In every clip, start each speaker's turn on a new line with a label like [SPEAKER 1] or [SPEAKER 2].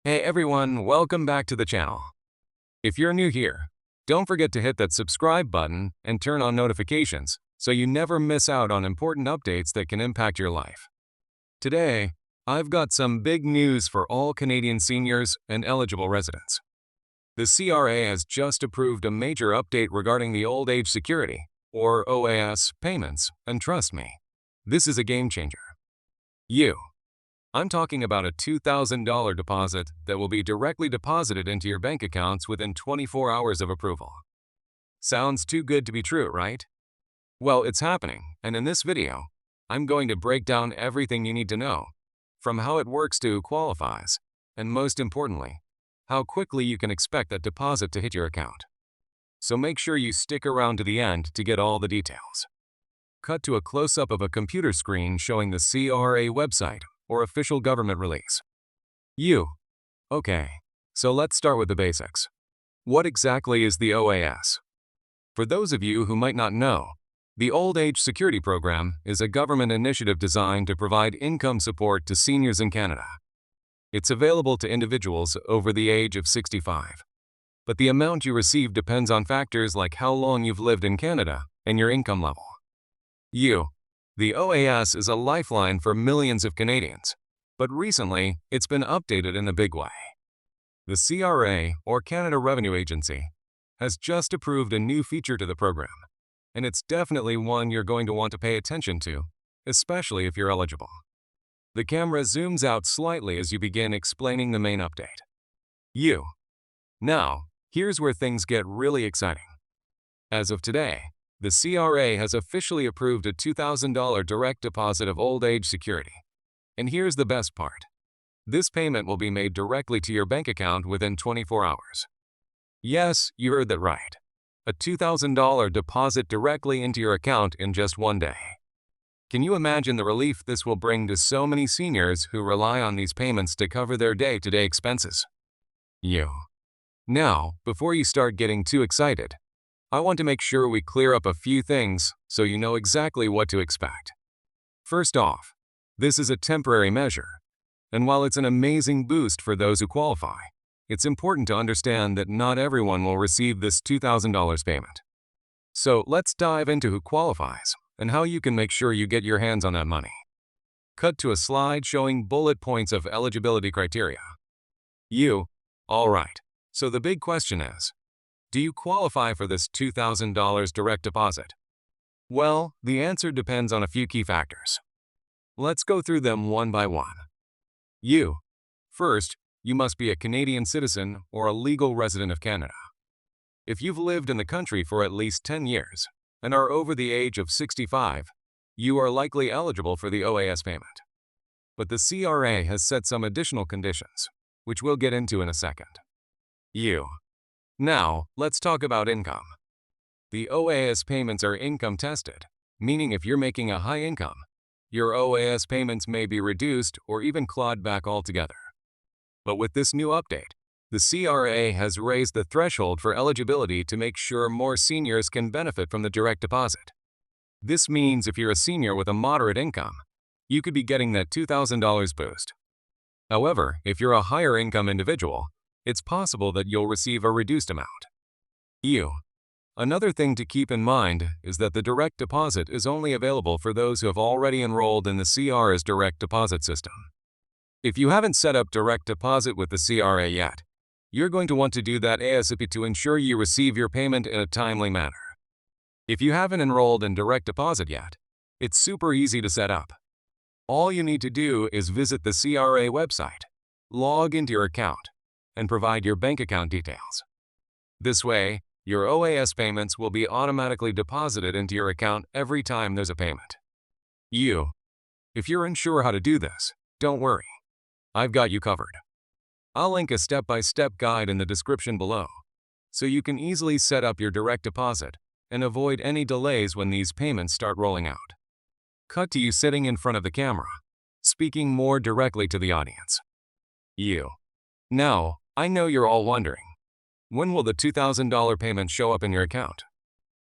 [SPEAKER 1] Hey everyone, welcome back to the channel. If you're new here, don't forget to hit that subscribe button and turn on notifications so you never miss out on important updates that can impact your life. Today, I've got some big news for all Canadian seniors and eligible residents. The CRA has just approved a major update regarding the Old Age Security, or OAS, payments, and trust me, this is a game changer. I'm talking about a $2,000 deposit that will be directly deposited into your bank accounts within 24 hours of approval. Sounds too good to be true, right? Well, it's happening, and in this video, I'm going to break down everything you need to know, from how it works to who qualifies, and most importantly, how quickly you can expect that deposit to hit your account. So make sure you stick around to the end to get all the details. Cut to a close-up of a computer screen showing the CRA website or official government release. Okay, so let's start with the basics. What exactly is the OAS? For those of you who might not know, the Old Age Security Program is a government initiative designed to provide income support to seniors in Canada. It's available to individuals over the age of 65. But the amount you receive depends on factors like how long you've lived in Canada and your income level. The OAS is a lifeline for millions of Canadians, but recently it's been updated in a big way. The CRA, or Canada Revenue Agency, has just approved a new feature to the program, and it's definitely one you're going to want to pay attention to, especially if you're eligible. The camera zooms out slightly as you begin explaining the main update. Now, here's where things get really exciting. As of today, the CRA has officially approved a $2,000 direct deposit of Old Age Security. And here's the best part. This payment will be made directly to your bank account within 24 hours. Yes, you heard that right. A $2,000 deposit directly into your account in just one day. Can you imagine the relief this will bring to so many seniors who rely on these payments to cover their day-to-day expenses? Now, before you start getting too excited, I want to make sure we clear up a few things so you know exactly what to expect. First off, this is a temporary measure, and while it's an amazing boost for those who qualify, it's important to understand that not everyone will receive this $2,000 payment. So let's dive into who qualifies and how you can make sure you get your hands on that money. Cut to a slide showing bullet points of eligibility criteria. All right, so the big question is, do you qualify for this $2,000 direct deposit? Well, the answer depends on a few key factors. Let's go through them one by one. First, you must be a Canadian citizen or a legal resident of Canada. If you've lived in the country for at least 10 years and are over the age of 65, you are likely eligible for the OAS payment. But the CRA has set some additional conditions, which we'll get into in a second. Now, let's talk about income. The OAS payments are income tested, meaning if you're making a high income, your OAS payments may be reduced or even clawed back altogether. But with this new update, the CRA has raised the threshold for eligibility to make sure more seniors can benefit from the direct deposit. This means if you're a senior with a moderate income, you could be getting that $2,000 boost. However, if you're a higher income individual, it's possible that you'll receive a reduced amount. Another thing to keep in mind is that the direct deposit is only available for those who have already enrolled in the CRA's direct deposit system. If you haven't set up direct deposit with the CRA yet, you're going to want to do that ASAP to ensure you receive your payment in a timely manner. If you haven't enrolled in direct deposit yet, it's super easy to set up. All you need to do is visit the CRA website, log into your account, and provide your bank account details. This way, your OAS payments will be automatically deposited into your account every time there's a payment. If you're unsure how to do this, don't worry. I've got you covered. I'll link a step-by-step guide in the description below, so you can easily set up your direct deposit and avoid any delays when these payments start rolling out. Cut to you sitting in front of the camera, speaking more directly to the audience. Now, I know you're all wondering, when will the $2,000 payment show up in your account?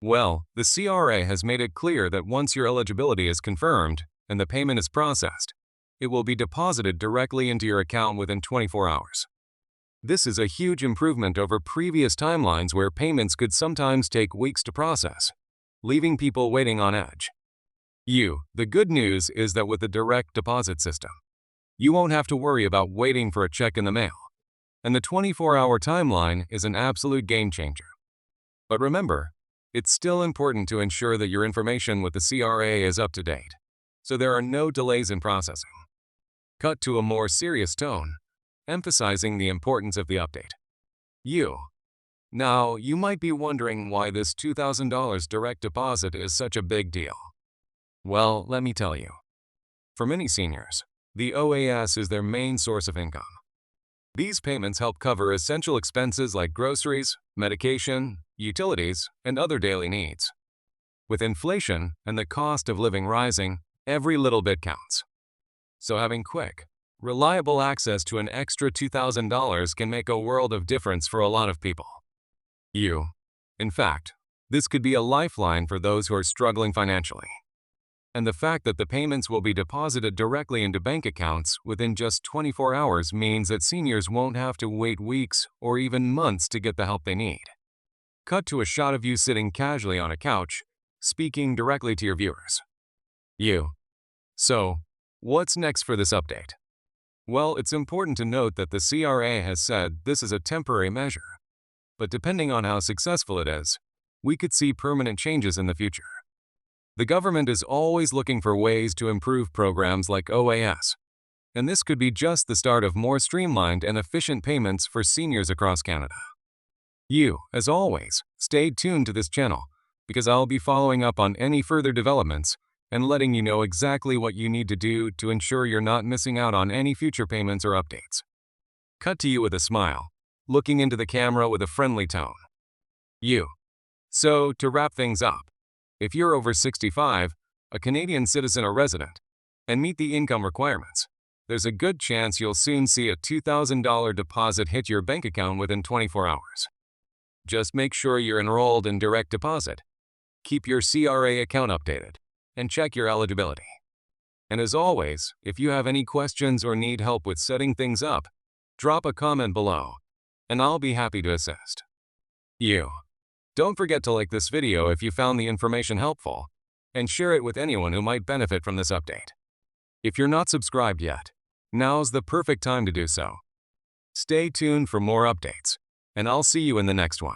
[SPEAKER 1] Well, the CRA has made it clear that once your eligibility is confirmed and the payment is processed, it will be deposited directly into your account within 24 hours. This is a huge improvement over previous timelines where payments could sometimes take weeks to process, leaving people waiting on edge. The good news is that with the direct deposit system, you won't have to worry about waiting for a check in the mail, and the 24-hour timeline is an absolute game changer. But remember, it's still important to ensure that your information with the CRA is up to date, so there are no delays in processing. Cut to a more serious tone, emphasizing the importance of the update. Now, you might be wondering why this $2,000 direct deposit is such a big deal. Well, let me tell you. For many seniors, the OAS is their main source of income. These payments help cover essential expenses like groceries, medication, utilities, and other daily needs. With inflation and the cost of living rising, every little bit counts. So having quick, reliable access to an extra $2,000 can make a world of difference for a lot of people. In fact, this could be a lifeline for those who are struggling financially. And the fact that the payments will be deposited directly into bank accounts within just 24 hours means that seniors won't have to wait weeks or even months to get the help they need. Cut to a shot of you sitting casually on a couch, speaking directly to your viewers. So, what's next for this update? Well, it's important to note that the CRA has said this is a temporary measure, but depending on how successful it is, we could see permanent changes in the future. The government is always looking for ways to improve programs like OAS, and this could be just the start of more streamlined and efficient payments for seniors across Canada. As always, stay tuned to this channel because I'll be following up on any further developments and letting you know exactly what you need to do to ensure you're not missing out on any future payments or updates. Cut to you with a smile, looking into the camera with a friendly tone. So, to wrap things up, if you're over 65, a Canadian citizen or resident, and meet the income requirements, there's a good chance you'll soon see a $2,000 deposit hit your bank account within 24 hours. Just make sure you're enrolled in direct deposit, keep your CRA account updated, and check your eligibility. And as always, if you have any questions or need help with setting things up, drop a comment below, and I'll be happy to assist. Don't forget to like this video if you found the information helpful, and share it with anyone who might benefit from this update. If you're not subscribed yet, now's the perfect time to do so. Stay tuned for more updates, and I'll see you in the next one.